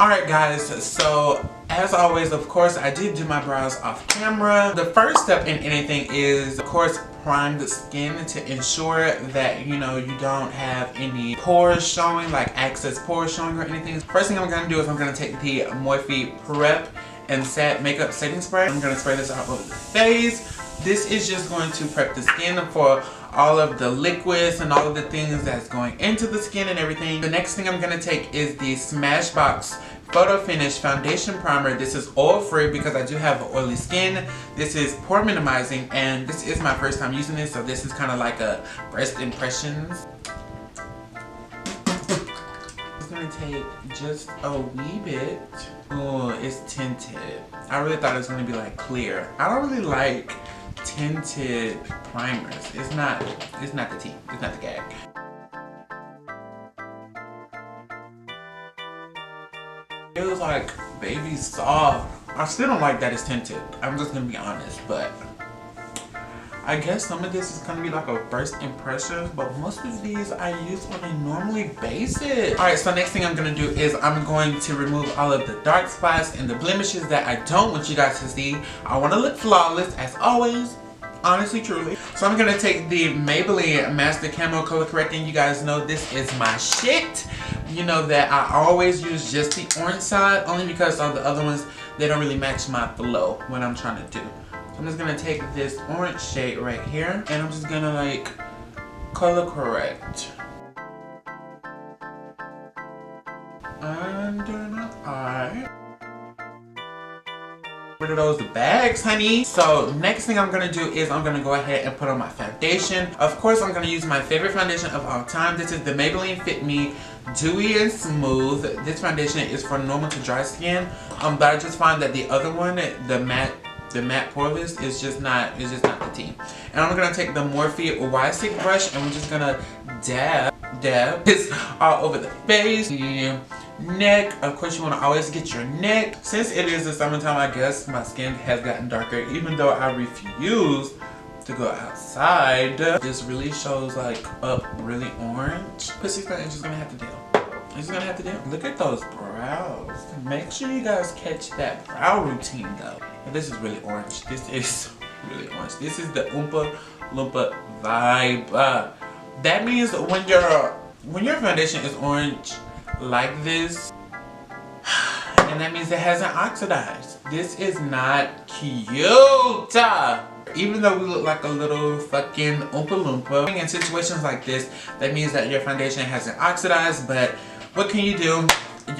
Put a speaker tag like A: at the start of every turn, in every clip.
A: Alright guys, so as always, of course, I did do my brows off camera. The first step in anything is, of course, prime the skin to ensure that, you know, you don't have any pores showing, like excess pores showing or anything. First thing I'm going to do is I'm going to take the Morphe Prep Set makeup setting spray. I'm going to spray this out over the face. This is just going to prep the skin for all of the liquids and all of the things that's going into the skin and everything. The next thing I'm going to take is the Smashbox Photo Finish Foundation Primer. This is oil free because I do have oily skin. This is pore minimizing and this is my first time using this, so this is kind of like a first impressions. I'm going to take just a wee bit. Oh, it's tinted. I really thought it was going to be like clear. I don't really like tinted primers. It's not the tea. It's not the gag. It was like baby soft. I still don't like that it's tinted. I'm just gonna be honest, but I guess some of this is gonna be like a first impression, but most of these I use on a normally basis. Alright, so next thing I'm gonna do is I'm going to remove all of the dark spots and the blemishes that I don't want you guys to see. I want to look flawless as always, honestly, truly. So I'm gonna take the Maybelline Master Camo Color Correcting. You guys know this is my shit. You know that I always use just the orange side, only because all the other ones, they don't really match my flow, what I'm trying to do. So I'm just gonna take this orange shade right here and I'm just gonna like color correct under the eye. Rid of those bags, honey. So next thing I'm gonna do is I'm gonna go ahead and put on my foundation. Of course, I'm gonna use my favorite foundation of all time. This is the Maybelline Fit Me Dewy and Smooth. This foundation is for normal to dry skin, but I just find that the other one, the matte poreless, is just not the tea. And I'm gonna take the Morphe Wide Stick brush and we're just gonna dab this all over the face, the neck. Of course, you want to always get your neck. Since it is the summertime, I guess my skin has gotten darker, even though I refuse to go outside. This really shows like up really orange. But 6 inches is gonna have to deal. It's gonna have to deal. Look at those brows. Make sure you guys catch that brow routine though. And this is really orange. This is really orange. This is the Oompa Loompa vibe. That means when your foundation is orange like this, and that means it hasn't oxidized. This is not cute. Even though we look like a little fucking Oompa Loompa. In situations like this, that means that your foundation hasn't oxidized, but what can you do?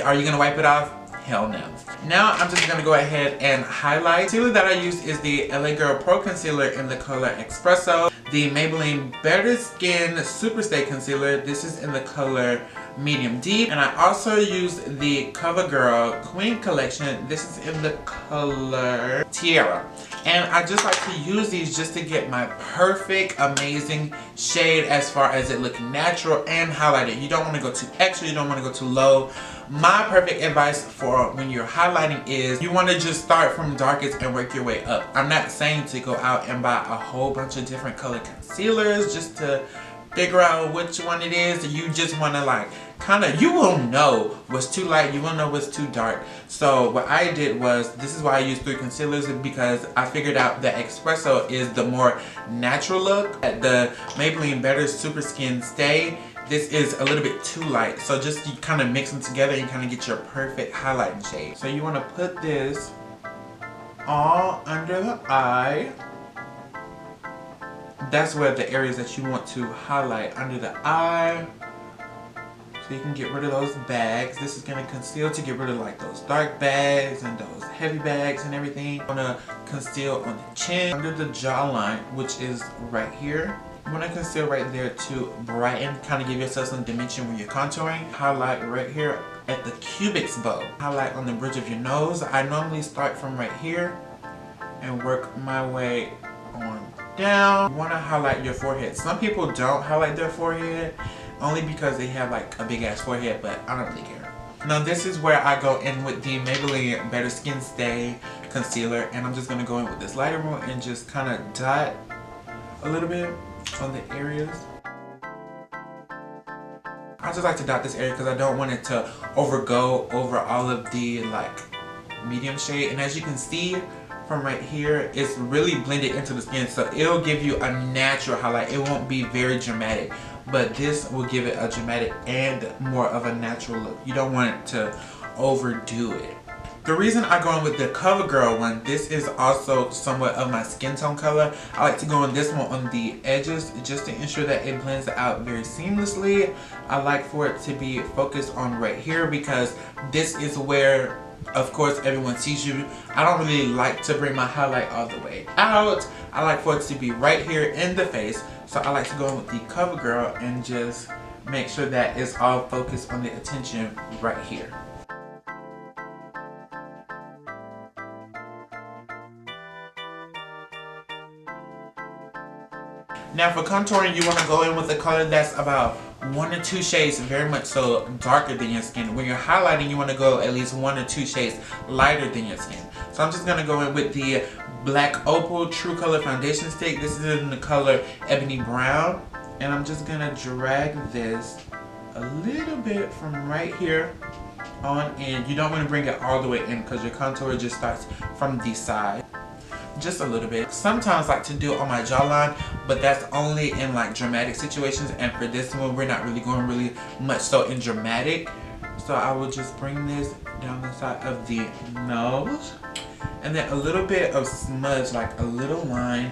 A: Are you gonna wipe it off? Hell no. Now I'm just gonna go ahead and highlight. The concealer that I use is the LA Girl Pro Concealer in the color Expresso. The Maybelline Better Skin Super Stay Concealer. This is in the color Medium Deep. And I also use the CoverGirl Queen Collection. This is in the color Tierra. And I just like to use these just to get my perfect, amazing shade as far as it looking natural and highlighted. You don't want to go too extra, you don't want to go too low. My perfect advice for when you're highlighting is you want to just start from darkest and work your way up. I'm not saying to go out and buy a whole bunch of different color concealers just to figure out which one it is. You just want to like you will know what's too light, you will know what's too dark. So what I did was, this is why I use 3 concealers, because I figured out that Expresso is the more natural look. The Maybelline Better Super Skin Stay, this is a little bit too light. So just you kind of mix them together and kind of get your perfect highlighting shade. So you want to put this all under the eye. That's where the areas that you want to highlight, under the eye. So you can get rid of those bags. This is going to conceal to get rid of like those dark bags and those heavy bags and everything. You want to conceal on the chin, under the jawline, which is right here. You want to conceal right there to brighten, kind of give yourself some dimension when you're contouring. Highlight right here at the cubix bow. Highlight on the bridge of your nose. I normally start from right here and work my way on down. You want to highlight your forehead. Some people don't highlight their forehead only because they have like a big ass forehead, but I don't really care. Now this is where I go in with the Maybelline Better Skin Stay Concealer, and I'm just going to go in with this lighter one and just kind of dot a little bit on the areas. I just like to dot this area because I don't want it to go over all of the like medium shade. And as you can see from right here, it's really blended into the skin, so it'll give you a natural highlight. It won't be very dramatic, but this will give it a dramatic and more of a natural look. You don't want it to overdo it. The reason I go in with the CoverGirl one, this is also somewhat of my skin tone color. I like to go in this one on the edges just to ensure that it blends out very seamlessly. I like for it to be focused on right here because this is where, of course, everyone sees you. I don't really like to bring my highlight all the way out. I like for it to be right here in the face. So I like to go in with the CoverGirl and just make sure that it's all focused on the attention right here. Now for contouring, you want to go in with a color that's about 1 or 2 shades very much so darker than your skin. When you're highlighting, you want to go at least 1 or 2 shades lighter than your skin. So I'm just going to go in with the Black Opal True Color Foundation Stick. This is in the color Ebony Brown. And I'm just going to drag this a little bit from right here on in. You don't want to bring it all the way in because your contour just starts from the side. Just a little bit. Sometimes I like to do it on my jawline, but that's only in like dramatic situations, and for this one we're not really going really much so in dramatic. So I will just bring this down the side of the nose, and then a little bit of smudge, like a little line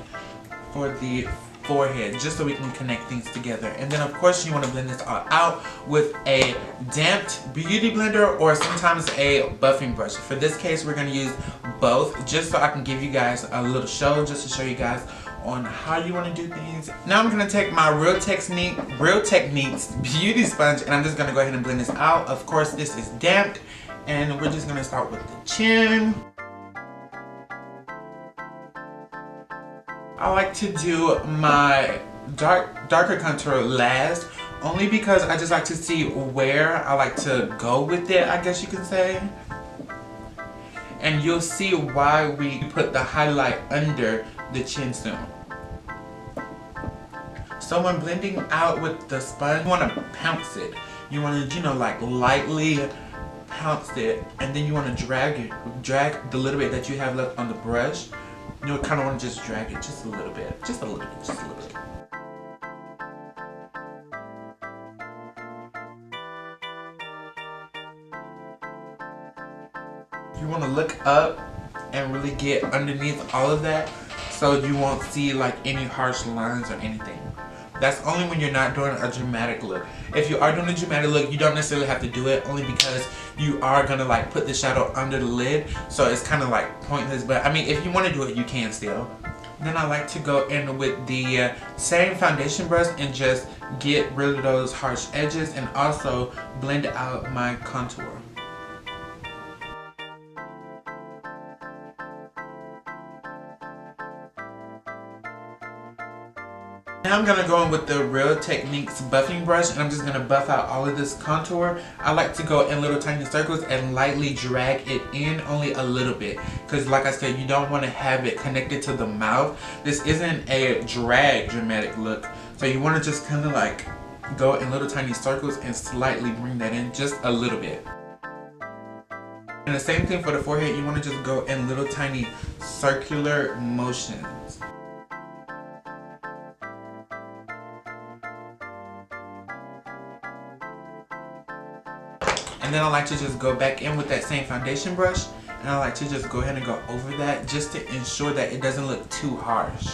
A: for the forehead, just so we can connect things together. And then of course you want to blend this all out with a damped beauty blender or sometimes a buffing brush. For this case we're going to use both, just so I can give you guys a little show, just to show you guys on how you want to do things. Now I'm going to take my Real Techniques beauty sponge and I'm just going to go ahead and blend this out. Of course this is damped, and we're just going to start with the chin. I like to do my darker contour last, only because I just like to see where I like to go with it, I guess you can say. And you'll see why we put the highlight under the chin soon. So when blending out with the sponge, you want to pounce it. You want to, you know, like lightly pounce it, and then you want to drag the little bit that you have left on the brush. You kind of want to just drag it just a little bit, just a little bit, just a little bit. You want to look up and really get underneath all of that, so you won't see like any harsh lines or anything. That's only when you're not doing a dramatic look. If you are doing a dramatic look, you don't necessarily have to do it, only because you are gonna like put the shadow under the lid, so it's kind of like pointless. But I mean, if you want to do it, you can still. Then I like to go in with the same foundation brush and just get rid of those harsh edges and also blend out my contour. Now I'm going to go in with the Real Techniques buffing brush, and I'm just going to buff out all of this contour. I like to go in little tiny circles and lightly drag it in, only a little bit, because like I said, you don't want to have it connected to the mouth. This isn't a dramatic look, so you want to just kind of like go in little tiny circles and slightly bring that in just a little bit. And the same thing for the forehead, you want to just go in little tiny circular motions. And then I like to just go back in with that same foundation brush, and I like to just go ahead and go over that just to ensure that it doesn't look too harsh.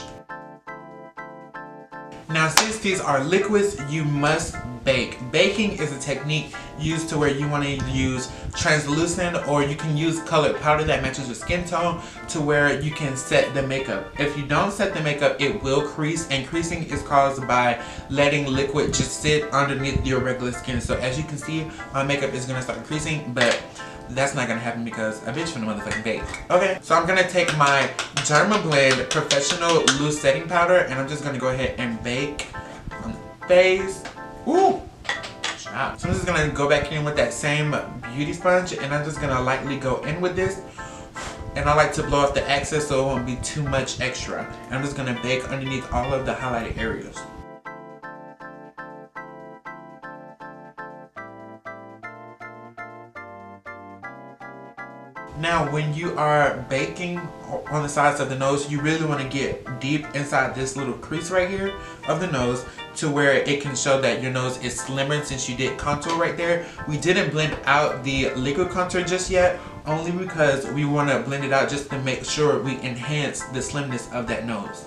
A: Now since these are liquids, you must bake. Baking is a technique used to where you want to use translucent, or you can use colored powder that matches your skin tone to where you can set the makeup. If you don't set the makeup, it will crease, and creasing is caused by letting liquid just sit underneath your regular skin. So as you can see, my makeup is going to start creasing, but that's not gonna happen because a bitch finna motherfucking bake. Okay, so I'm gonna take my Dermablend Professional Loose Setting Powder, and I'm just gonna go ahead and bake on the face. Ooh! So I'm just gonna go back in with that same beauty sponge, and I'm just gonna lightly go in with this. And I like to blow off the excess so it won't be too much extra. And I'm just gonna bake underneath all of the highlighted areas. Now, when you are baking on the sides of the nose, you really want to get deep inside this little crease right here of the nose to where it can show that your nose is slimmer since you did contour right there. We didn't blend out the liquid contour just yet, only because we want to blend it out just to make sure we enhance the slimness of that nose.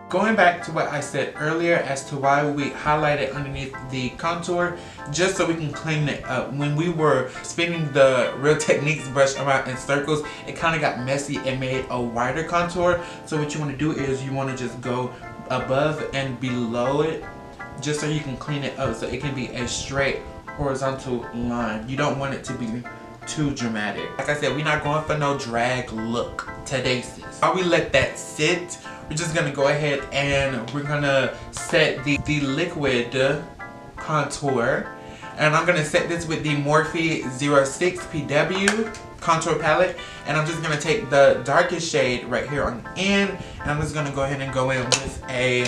A: Going back to what I said earlier as to why we highlighted underneath the contour, just so we can clean it up. When we were spinning the Real Techniques brush around in circles, it kind of got messy and made a wider contour. So what you want to do is you want to just go above and below it, just so you can clean it up so it can be a straight horizontal line. You don't want it to be too dramatic. Like I said, we're not going for no drag look today, sis. While we let that sit, we're just gonna go ahead and we're gonna set the liquid contour. And I'm gonna set this with the Morphe 06 PW contour palette. And I'm just gonna take the darkest shade right here on the end. And I'm just gonna go ahead and go in with a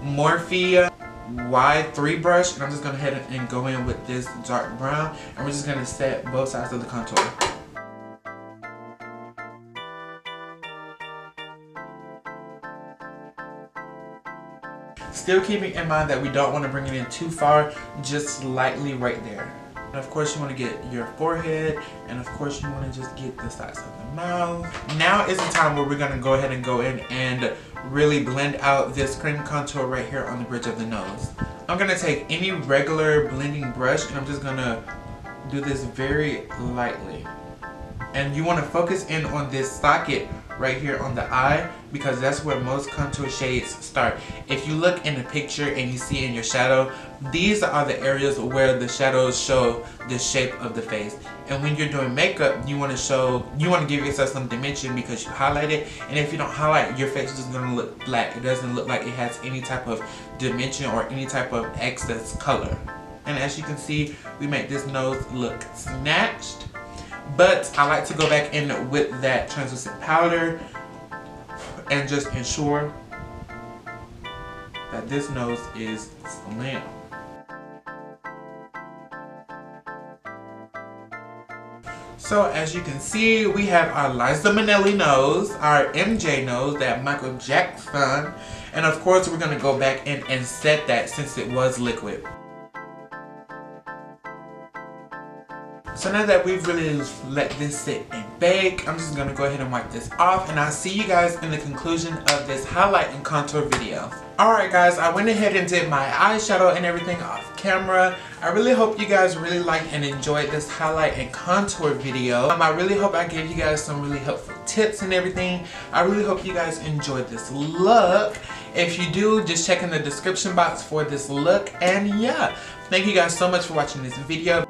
A: Morphe Y3 brush. And I'm just gonna head and go in with this dark brown. And we're just gonna set both sides of the contour. Still keeping in mind that we don't want to bring it in too far, just slightly right there. And of course you want to get your forehead, and of course you want to just get the sides of the mouth. Now is the time where we're going to go ahead and go in and really blend out this cream contour right here on the bridge of the nose. I'm going to take any regular blending brush and I'm just going to do this very lightly. And you want to focus in on this socket right here on the eye, because that's where most contour shades start. If you look in the picture and you see in your shadow, these are the areas where the shadows show the shape of the face. And when you're doing makeup, you want to give yourself some dimension because you highlight it. And if you don't highlight, your face is just going to look black. It doesn't look like it has any type of dimension or any type of excess color. And as you can see, we make this nose look snatched. But I like to go back in with that translucent powder and just ensure that this nose is slim. So as you can see, we have our Liza Minnelli nose, our MJ nose, that Michael Jackson, and of course we're going to go back in and set that since it was liquid. So now that we've really let this sit and bake, I'm just going to go ahead and wipe this off, and I'll see you guys in the conclusion of this highlight and contour video. Alright guys, I went ahead and did my eyeshadow and everything off camera. I really hope you guys really liked and enjoyed this highlight and contour video. I really hope I gave you guys some really helpful tips and everything. I really hope you guys enjoyed this look. If you do, just check in the description box for this look. And yeah, thank you guys so much for watching this video.